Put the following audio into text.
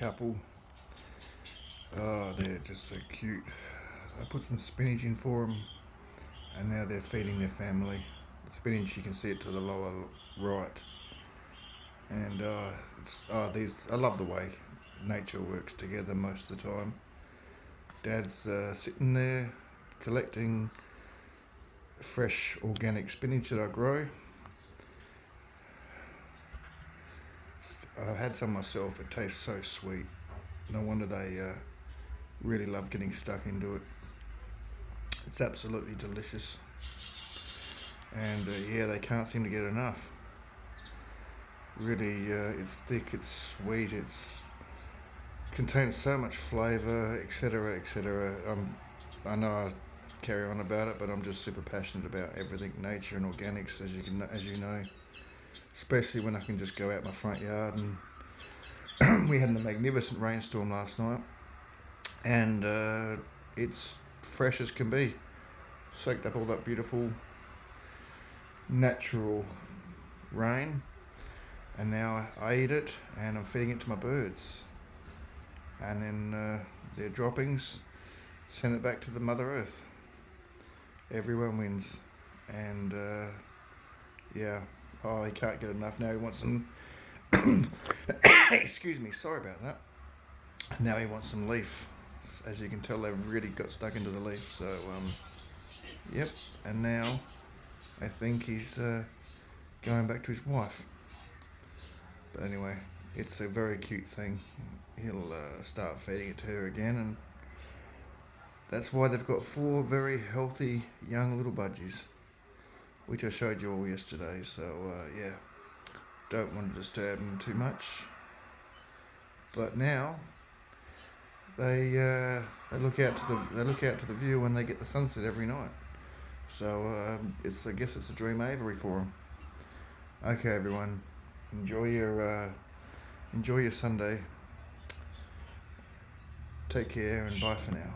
couple. Oh, they're just so cute. I put some spinach in for them, and now they're feeding their family. The spinach, you can see it to the lower right. And I love the way nature works together most of the time. Dad's sitting there collecting fresh organic spinach that I grow. I had some myself. It tastes so sweet. No wonder they really love getting stuck into it. It's absolutely delicious. And yeah, they can't seem to get enough. Really, it's thick, it's sweet, it's contains so much flavour, etc., etc. I know I carry on about it, but I'm just super passionate about everything nature and organics, as you know. Especially when I can just go out my front yard, and we had a magnificent rainstorm last night, and it's fresh as can be. Soaked up all that beautiful natural rain, and now I eat it and I'm feeding it to my birds, and then their droppings send it back to the Mother Earth. Everyone wins. And yeah, oh, he can't get enough. Now he wants some excuse me, sorry about that. Now he wants some leaf. As you can tell, they've really got stuck into the leaf. So yep, and now I think he's going back to his wife. But anyway, it's a very cute thing. He'll start feeding it to her again, and that's why they've got 4 very healthy young little budgies, which I showed you all yesterday. So yeah, don't want to disturb them too much. But now they look out to the view when they get the sunset every night. So I guess it's a dream aviary for them. Okay, everyone, enjoy your Sunday. Take care and bye for now.